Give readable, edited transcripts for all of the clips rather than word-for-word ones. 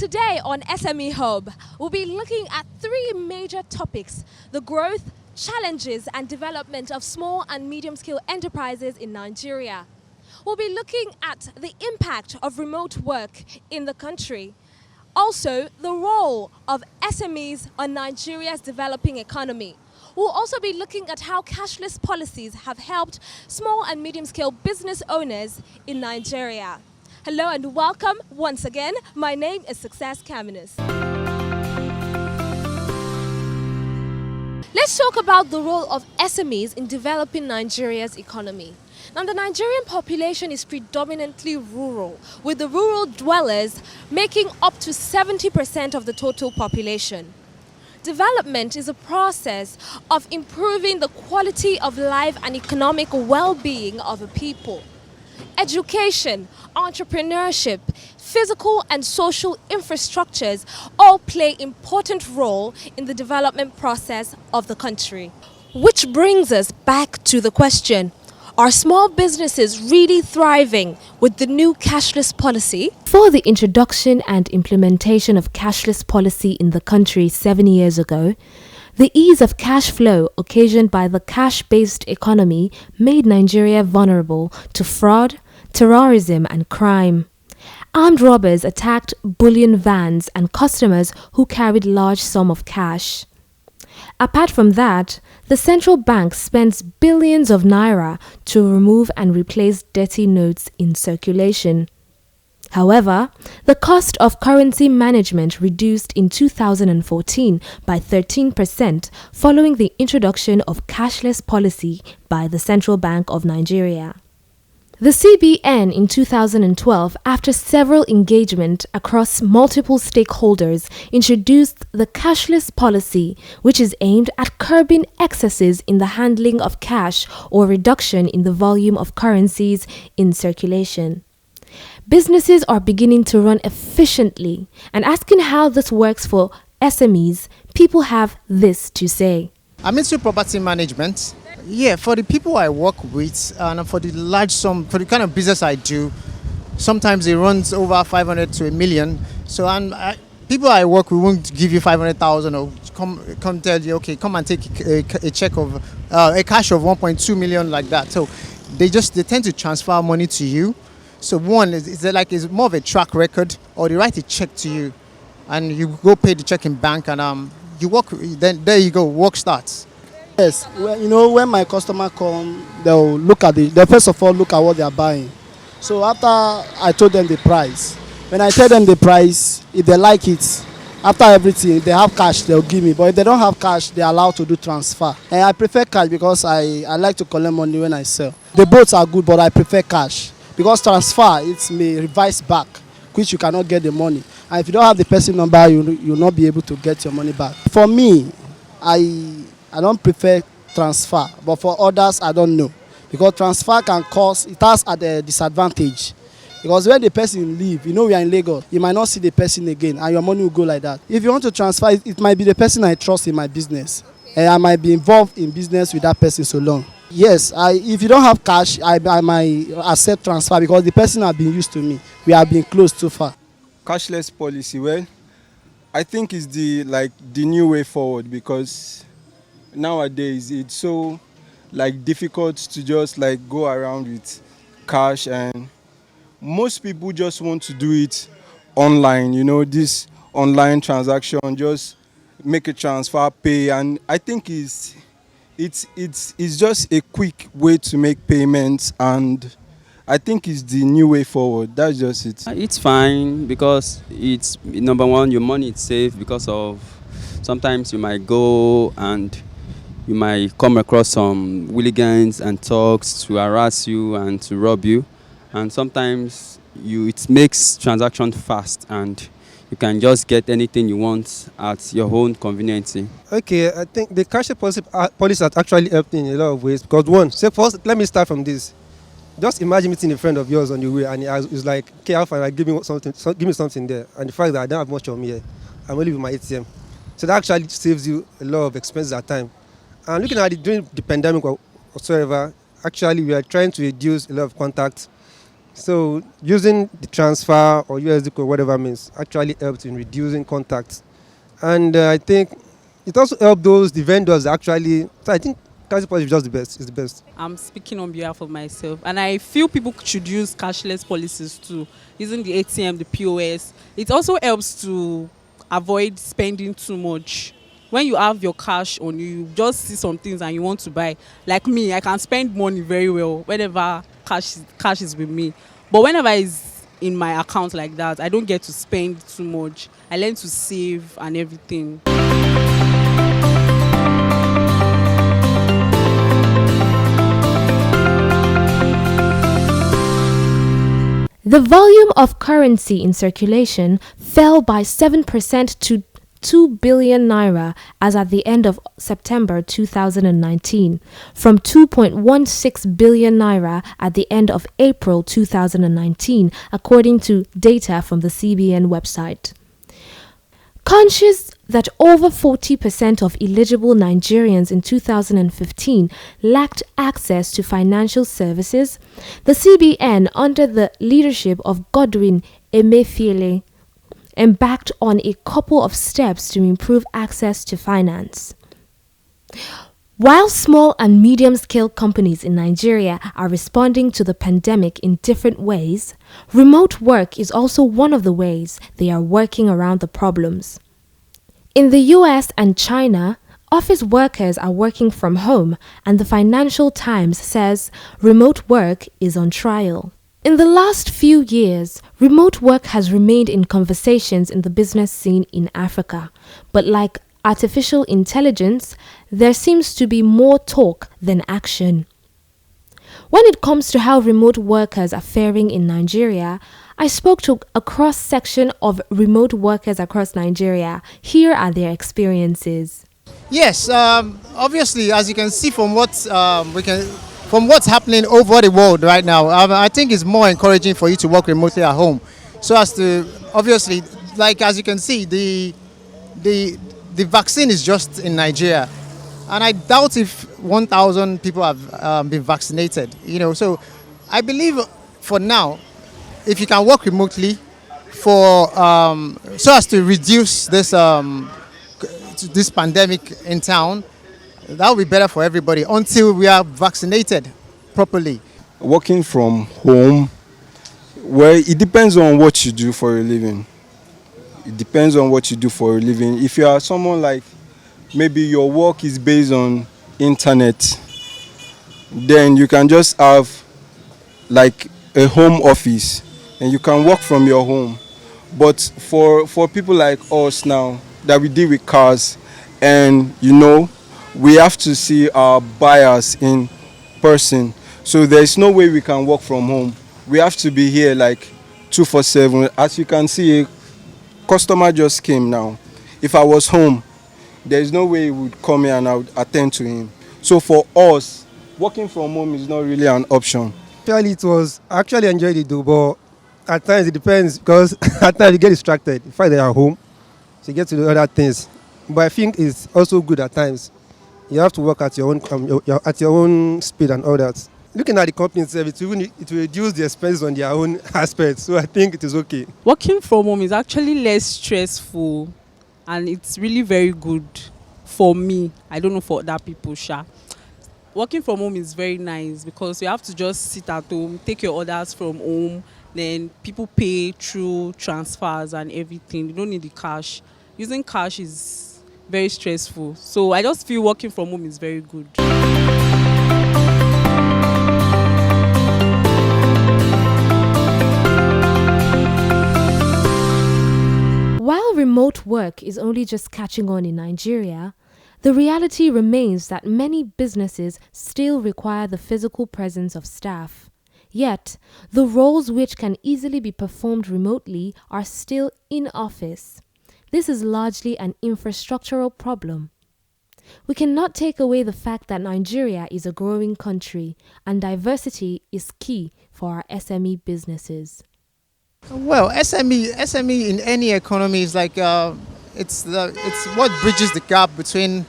Today on SME Hub, we'll be looking at three major topics: the growth, challenges and development of small and medium-scale enterprises in Nigeria. We'll be looking at the impact of remote work in the country. Also, the role of SMEs on Nigeria's developing economy. We'll also be looking at how cashless policies have helped small and medium-scale business owners in Nigeria. Hello and welcome once again. My name is Success Caminus. Let's talk about the role of SMEs in developing Nigeria's economy. Now, the Nigerian population is predominantly rural, with the rural dwellers making up to 70% of the total population. Development is a process of improving the quality of life and economic well-being of a people. Education, entrepreneurship, physical and social infrastructures all play an important role in the development process of the country. Which brings us back to the question: are small businesses really thriving with the new cashless policy? Before the introduction and implementation of cashless policy in the country 7 years ago, the ease of cash flow occasioned by the cash-based economy made Nigeria vulnerable to fraud, terrorism and crime. Armed robbers attacked bullion vans and customers who carried large sums of cash. Apart from that, the central bank spends billions of naira to remove and replace dirty notes in circulation. However, the cost of currency management reduced in 2014 by 13% following the introduction of cashless policy by the Central Bank of Nigeria. The CBN in 2012, after several engagements across multiple stakeholders, introduced the cashless policy, which is aimed at curbing excesses in the handling of cash or reduction in the volume of currencies in circulation. Businesses are beginning to run efficiently, and asking how this works for SMEs, people have this to say. I'm into property management. Yeah, for the people I work with and for the large sum, for the kind of business I do, sometimes it runs over 500 to a million. So people I work with won't give you 500,000 or come tell you, okay, come and take a check of a cash of 1.2 million like that. So they tend to transfer money to you. So one is it's more of a track record, or they write a check to you and you go pay the check in bank and you work. Then there you go, work starts. Yes, well, when my customer come, they'll first of all look at what they are buying. So after I told them the price, when I tell them the price, if they like it, after everything, if they have cash, they'll give me. But if they don't have cash, they're allowed to do transfer. And I prefer cash because I like to collect money when I sell. The boats are good, but I prefer cash because transfer, it may revise back, which you cannot get the money. And if you don't have the person number, you'll not be able to get your money back. For me, I don't prefer transfer, but for others, I don't know. Because transfer it has at a disadvantage. Because when the person leave, we are in Lagos, you might not see the person again, and your money will go like that. If you want to transfer, it might be the person I trust in my business. And I might be involved in business with that person so long. Yes, if you don't have cash, I might accept transfer because the person has been used to me. We have been close too far. Cashless policy, well, I think it's the new way forward, because nowadays it's so difficult to just go around with cash, and most people just want to do it online, this online transaction, just make a transfer, pay, and I think it's just a quick way to make payments, and I think it's the new way forward. That's just it. It's fine because it's number one, your money is safe, because of sometimes you might go and you might come across some hooligans and thugs to harass you and to rob you, and sometimes it makes transaction fast and you can just get anything you want at your own convenience. Okay, I think the cashless policy has actually helped in a lot of ways, because one, so first, let me start from this. Just imagine meeting a friend of yours on the way and he's like, okay, how far, give me something there, and the fact that I don't have much on me here, I'm only with my ATM. So that actually saves you a lot of expenses at time. And looking at it during the pandemic or whatsoever, actually we are trying to reduce a lot of contacts. So using the transfer or USD code, whatever means, actually helps in reducing contacts. And I think it also helps the vendors actually. So I think cashless policy is just the best. It's the best. I'm speaking on behalf of myself, and I feel people should use cashless policies too, using the ATM, the POS. It also helps to avoid spending too much. When you have your cash on you, you just see some things and you want to buy. Like me, I can spend money very well whenever cash is with me. But whenever it's in my account like that, I don't get to spend too much. I learn to save and everything. The volume of currency in circulation fell by 7% to 2 billion naira as at the end of September 2019, from 2.16 billion naira at the end of April 2019, according to data from the CBN website. Conscious that over 40% of eligible Nigerians in 2015 lacked access to financial services, the CBN, under the leadership of Godwin Emefiele, embarked on a couple of steps to improve access to finance. While small and medium-scale companies in Nigeria are responding to the pandemic in different ways, remote work is also one of the ways they are working around the problems. In the US and China, office workers are working from home, and the Financial Times says remote work is on trial. In the last few years, remote work has remained in conversations in the business scene in Africa. But like artificial intelligence, there seems to be more talk than action. When it comes to how remote workers are faring in Nigeria, I spoke to a cross-section of remote workers across Nigeria. Here are their experiences. Yes, obviously, as you can see from from what's happening over the world right now, I think it's more encouraging for you to work remotely at home. So as to, obviously, like as you can see, the vaccine is just in Nigeria, and I doubt if 1,000 people have been vaccinated. So I believe for now, if you can work remotely for so as to reduce this pandemic in town, that will be better for everybody until we are vaccinated properly. Working from home, well, it depends on what you do for a living. It depends on what you do for a living. If you are someone like maybe your work is based on internet, then you can just have like a home office and you can work from your home. But for people like us now that we deal with cars, and we have to see our buyers in person. So there's no way we can work from home. We have to be here like 24/7. As you can see, a customer just came now. If I was home, there's no way he would come here and I would attend to him. So for us, working from home is not really an option. Actually, I actually enjoyed it though, but at times it depends because at times you get distracted. In fact, they are home, so you get to do other things. But I think it's also good at times. You have to work at your own speed and all that. Looking at the company itself, it will reduce the expenses on their own aspects. So I think it is okay. Working from home is actually less stressful, and it's really very good for me. I don't know for other people, sha. Working from home is very nice because you have to just sit at home, take your orders from home, then people pay through transfers and everything. You don't need the cash. Using cash is very stressful. So I just feel working from home is very good. While remote work is only just catching on in Nigeria, the reality remains that many businesses still require the physical presence of staff. Yet, the roles which can easily be performed remotely are still in office. This is largely an infrastructural problem. We cannot take away the fact that Nigeria is a growing country and diversity is key for our SME businesses. Well, SME in any economy is like it's what bridges the gap between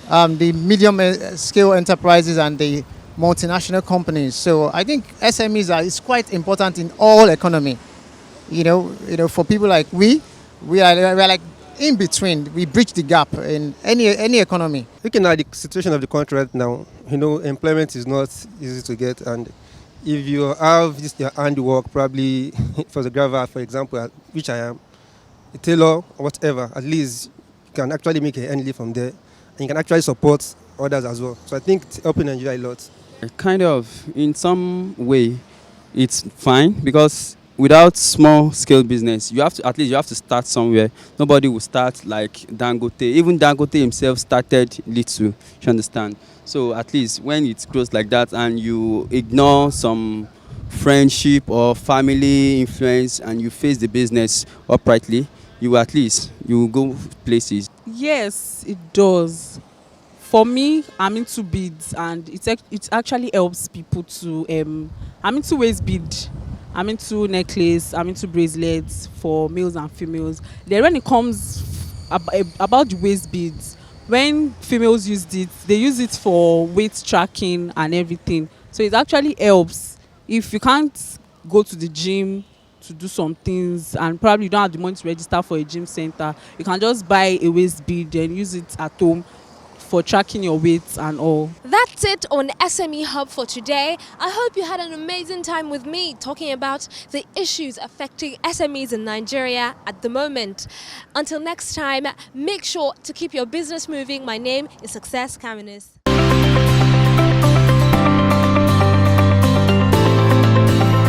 the medium scale enterprises and the multinational companies. So I think SMEs is quite important in all economy. For people like we're like in between. We bridge the gap in any economy. Looking at the situation of the country right now, employment is not easy to get, and if you have this your handiwork, probably for the graver, for example, which I am, a tailor or whatever, at least you can actually make an end live from there, and you can actually support others as well. So I think it's helping Nigeria a lot. Kind of, in some way, it's fine because without small scale business, you have to start somewhere. Nobody will start like Dangote. Even Dangote himself started little. You understand? So at least when it grows like that, and you ignore some friendship or family influence, and you face the business uprightly, you will go places. Yes, it does. For me, I'm into beads, and it actually helps people to. I'm into waist bead. I'm into necklace. I'm into bracelets for males and females. Then when it comes about the waist beads, when females use it, they use it for weight tracking and everything. So it actually helps. If you can't go to the gym to do some things, and probably you don't have the money to register for a gym center, you can just buy a waist bead and use it at home for tracking your weight and all. That's it on SME Hub for today. I hope you had an amazing time with me talking about the issues affecting SMEs in Nigeria at the moment. Until next time, make sure to keep your business moving. My name is Success Kaminis.